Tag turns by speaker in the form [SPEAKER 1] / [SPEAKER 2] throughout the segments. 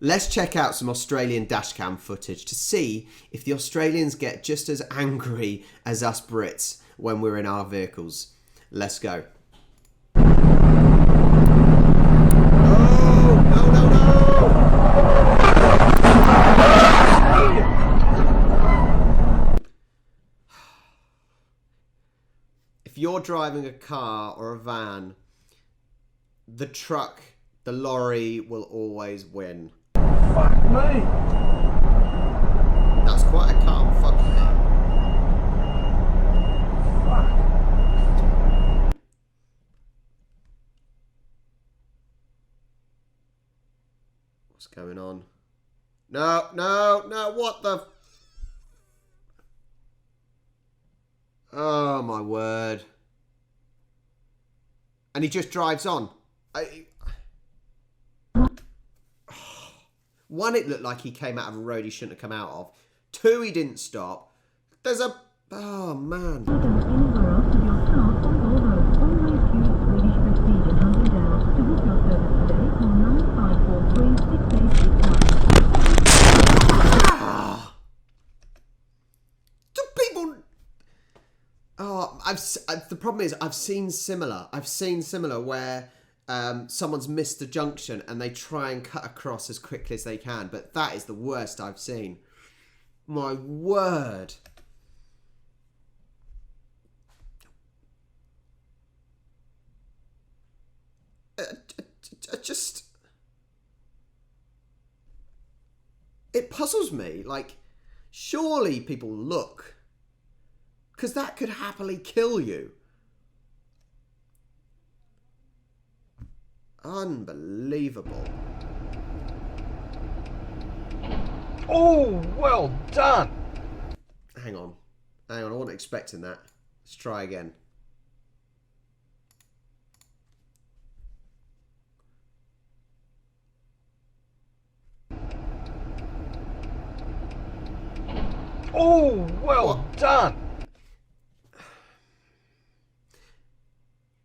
[SPEAKER 1] Let's check out some Australian dashcam footage to see if the Australians get just as angry as us Brits when we're in our vehicles. Let's go. Oh, no, no, no! If you're driving a car or a van, the truck, the lorry will always win.
[SPEAKER 2] Fuck me!
[SPEAKER 1] That's quite a calm fuck me. What's going on? No, no, no, what the... Oh my word. And he just drives on. One, it looked like he came out of a road he shouldn't have come out of. Two, he didn't stop. There's a... Oh, man. Do people... Oh, the problem is I've seen similar. Where... someone's missed a junction and they try and cut across as quickly as they can, but that is the worst I've seen. My word. Just... It puzzles me. Like, surely people look. Because that could happily kill you. Unbelievable.
[SPEAKER 2] Oh, well done.
[SPEAKER 1] Hang on, I wasn't expecting that. Let's try again.
[SPEAKER 2] Oh, well done.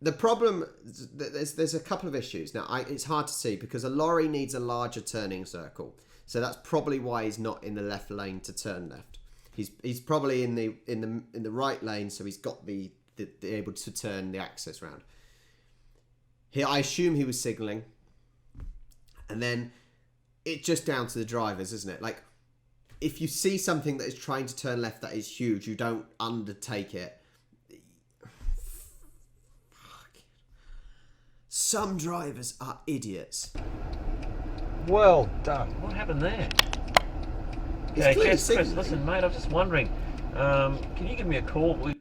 [SPEAKER 1] The problem, there's a couple of issues. Now, it's hard to see because a lorry needs a larger turning circle. So that's probably why he's not in the left lane to turn left. He's probably in the right lane, so he's got the able to turn the axis round. Here, I assume he was signalling, and then it's just down to the drivers, isn't it? Like, if you see something that is trying to turn left that is huge, you don't undertake it. Some drivers are idiots.
[SPEAKER 2] Well done.
[SPEAKER 3] What happened there?
[SPEAKER 1] He's
[SPEAKER 3] Yeah,
[SPEAKER 1] clearly
[SPEAKER 3] Chris,
[SPEAKER 1] signalling.
[SPEAKER 3] listen, mate, I was just wondering, can you give me a call?
[SPEAKER 1] What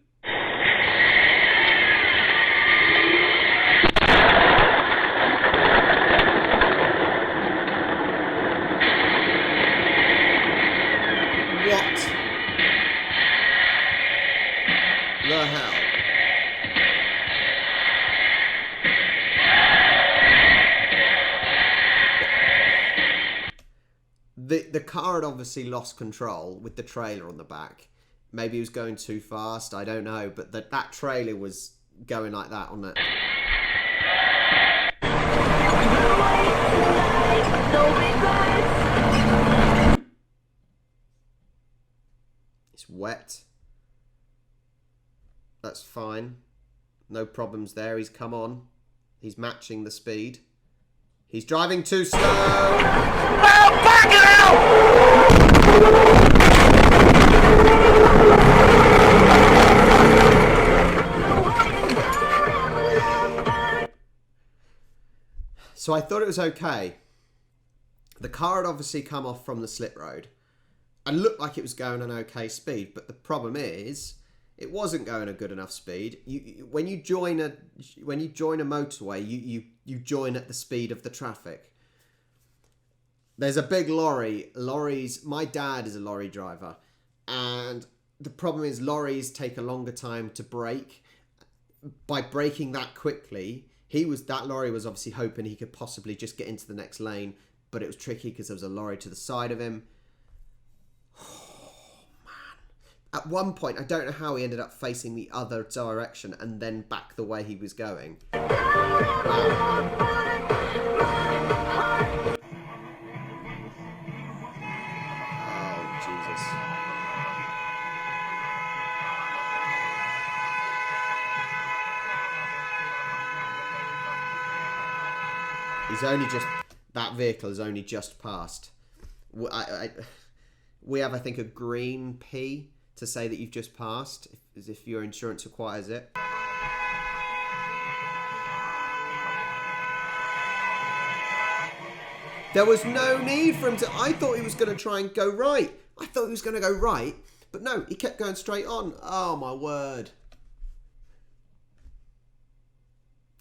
[SPEAKER 1] the hell? The car had obviously lost control with the trailer on the back. Maybe he was going too fast, I don't know, but that trailer was going like that on it. It's wet. That's fine. No problems there. He's come on. He's matching the speed. He's driving too slow.
[SPEAKER 2] Now back it out!
[SPEAKER 1] So I thought it was okay. The car had obviously come off from the slip road and looked like it was going an okay speed, but the problem is it wasn't going a good enough speed. When you join a motorway, you join at the speed of the traffic. There's a big lorry. Lorries. My dad is a lorry driver, and the problem is lorries take a longer time to brake. By braking that quickly, that lorry was obviously hoping he could possibly just get into the next lane, but it was tricky because there was a lorry to the side of him. At one point, I don't know how he ended up facing the other direction and then back the way he was going. is. He's only just... That vehicle has only just passed. We have, I think, a green P to say that you've just passed, as if your insurance requires it. There was no need for him to... I thought he was going to try and go right. I thought he was going to go right. But no, he kept going straight on. Oh, my word.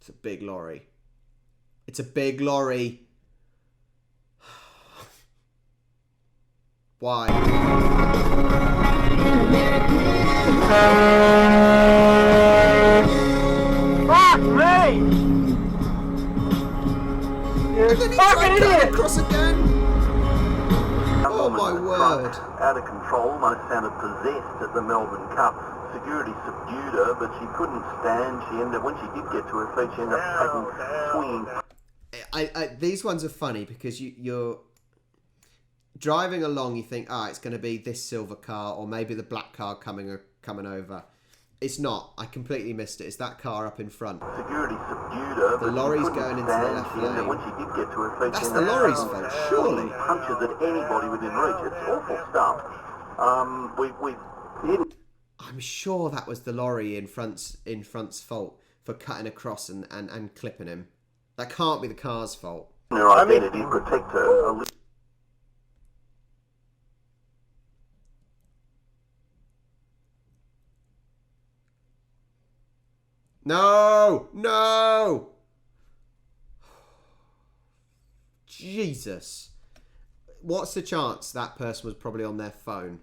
[SPEAKER 1] It's a big lorry. It's a big lorry. Why?
[SPEAKER 2] Fuck me!
[SPEAKER 1] And then he tried going across again. Oh my word.
[SPEAKER 4] Out of control, most sounded possessed at the Melbourne Cup. Security subdued her, but she couldn't stand. She ended, when she did get to her feet, she ended up swinging.
[SPEAKER 1] These ones are funny because you're driving along, you think, it's going to be this silver car or maybe the black car coming over. It's not. I completely missed it. It's that car up in front.
[SPEAKER 4] Security subdued her.
[SPEAKER 1] The lorry's going into the left lane.
[SPEAKER 4] When she did get to her feet,
[SPEAKER 1] that's the lorry's fault, surely.
[SPEAKER 4] Punches at anybody within reach. It's awful stuff. We didn't.
[SPEAKER 1] I'm sure that was the lorry in front's fault for cutting across and clipping him. That can't be the car's fault.
[SPEAKER 4] Her identity protect her.
[SPEAKER 1] No! No! Jesus. What's the chance that person was probably on their phone,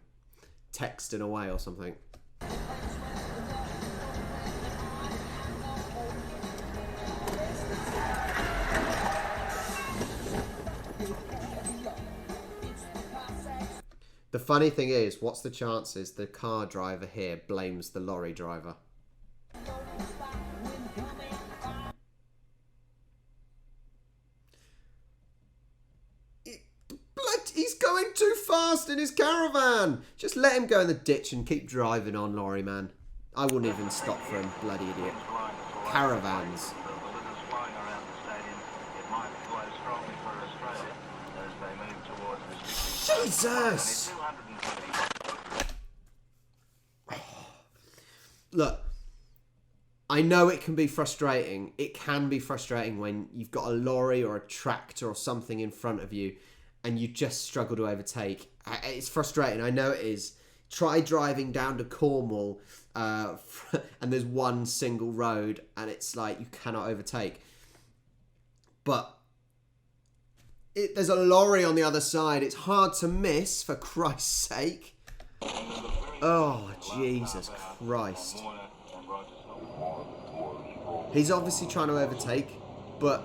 [SPEAKER 1] texting away or something? The funny thing is, what's the chances the car driver here blames the lorry driver? He's going too fast in his caravan. Just let him go in the ditch and keep driving on, lorry man. I wouldn't even stop for him, bloody idiot. Caravans. Jesus! Look, I know it can be frustrating. It can be frustrating when you've got a lorry or a tractor or something in front of you and you just struggle to overtake. It's frustrating, I know it is. Try driving down to Cornwall and there's one single road and it's like you cannot overtake. But there's a lorry on the other side. It's hard to miss, for Christ's sake. Oh, Jesus Christ. He's obviously trying to overtake, but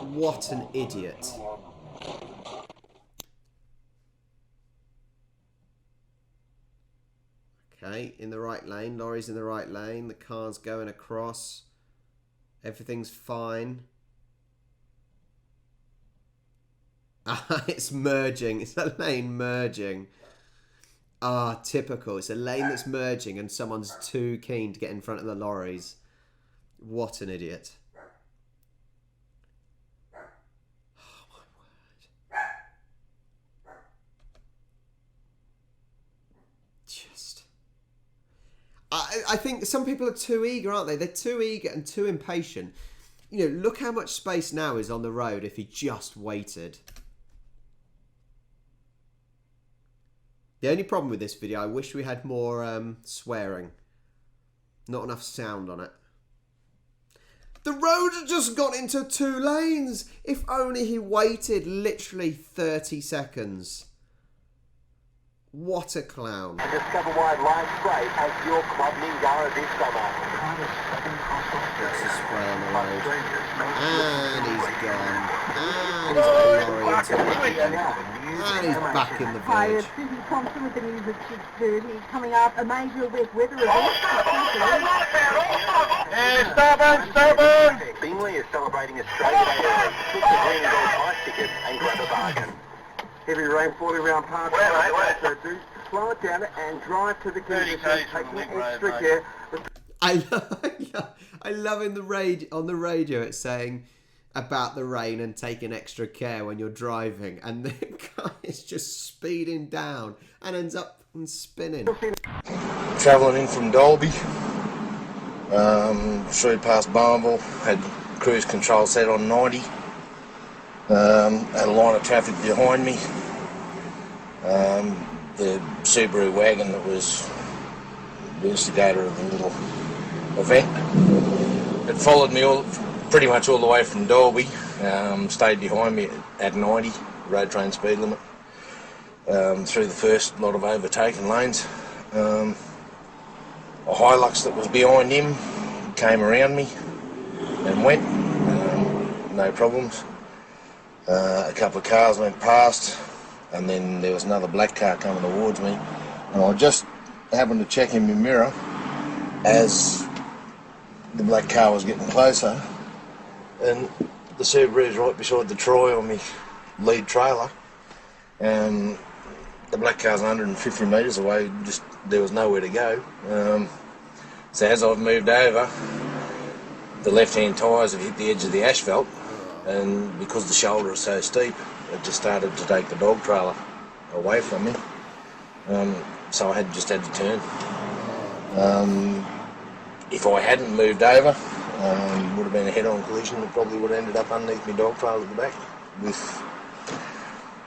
[SPEAKER 1] what an idiot. Okay, in the right lane. Lorry's in the right lane. The car's going across. Everything's fine. It's merging. It's a lane merging. Typical. It's a lane that's merging and someone's too keen to get in front of the lorries. What an idiot. Oh, my word. Just... I think some people are too eager, aren't they? They're too eager and too impatient. You know, look how much space now is on the road if he just waited. The only problem with this video, I wish we had more swearing. Not enough sound on it. The road had just got into 2 lanes. If only he waited literally 30 seconds. What a clown.
[SPEAKER 4] And discover wide line straight at your Club Ningara this summer.
[SPEAKER 1] That's a spray on the road. And he's gone. And he's got a lorry into it. And he's back in the
[SPEAKER 5] Hi,
[SPEAKER 1] village.
[SPEAKER 5] it's Susie Thompson with the news at 6:30. Coming up, a major wet weather event.
[SPEAKER 4] Stubborn! Bingley is celebrating Australia Day early. Book the green and gold ice ticket and grab a bargain.
[SPEAKER 6] heavy rain falling around parts
[SPEAKER 4] Where,
[SPEAKER 6] of
[SPEAKER 4] mate, where?
[SPEAKER 6] so do slow it down and drive to the
[SPEAKER 4] 30
[SPEAKER 6] conditions,
[SPEAKER 4] k's from
[SPEAKER 6] taking
[SPEAKER 4] Link Road,
[SPEAKER 6] extra
[SPEAKER 4] mate.
[SPEAKER 6] care.
[SPEAKER 1] I love in on the radio it's saying about the rain and taking extra care when you're driving, and the guy is just speeding down and ends up spinning.
[SPEAKER 7] Travelling in from Dalby, through past Barnville, had cruise control set on 90, had a line of traffic behind me. The Subaru wagon that was the instigator of the little event had followed me pretty much all the way from Dalby, stayed behind me at 90, road train speed limit, through the first lot of overtaken lanes. A Hilux that was behind him came around me and went, no problems. A couple of cars went past, and then there was another black car coming towards me, and I just happened to check in my mirror as the black car was getting closer, and the Subaru's right beside the Troy on my lead trailer, and the black car's 150 metres away, just there was nowhere to go. So as I've moved over, the left-hand tyres have hit the edge of the asphalt, and because the shoulder is so steep, it just started to take the dog trailer away from me. So I just had to turn. If I hadn't moved over, would have been a head-on collision. It probably would have ended up underneath my dog trailer at the back with,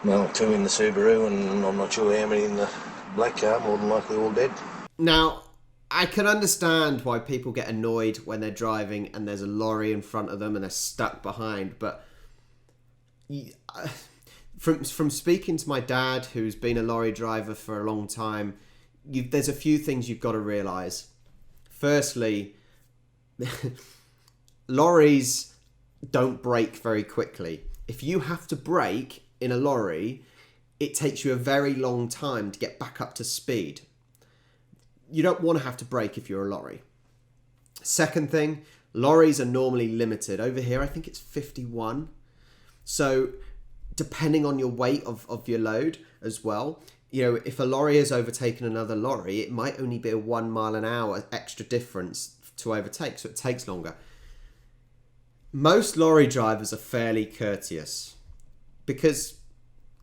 [SPEAKER 7] well, 2 in the Subaru and I'm not sure how many in the black car, more than likely all dead. Now, I can understand why people get annoyed when they're driving and there's a lorry in front of them and they're stuck behind, but from speaking to my dad, who's been a lorry driver for a long time, there's a few things you've got to realise. Firstly, lorries don't brake very quickly. If you have to brake in a lorry, it takes you a very long time to get back up to speed. You don't want to have to brake if you're a lorry. Second thing, lorries are normally limited. Over here, I think it's 51. So depending on your weight of your load as well, you know, if a lorry has overtaken another lorry, it might only be a 1 mile an hour extra difference to overtake, so it takes longer. Most lorry drivers are fairly courteous because,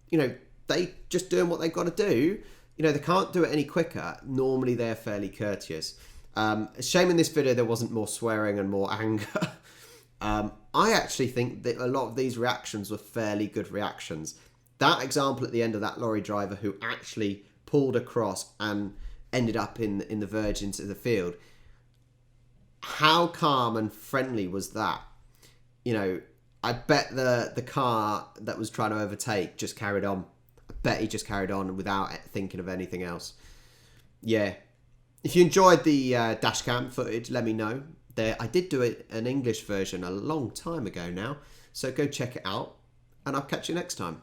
[SPEAKER 7] you know, they just doing what they've got to do. You know, they can't do it any quicker. Normally they're fairly courteous. Shame in this video there wasn't more swearing and more anger. I actually think that a lot of these reactions were fairly good reactions. That example at the end of that lorry driver who actually pulled across and ended up in the verge into the field. How calm and friendly was that? You know, I bet the car that was trying to overtake just carried on. I bet he just carried on without thinking of anything else. Yeah. If you enjoyed the dash cam footage, let me know. I did do an English version a long time ago now, so go check it out, and I'll catch you next time.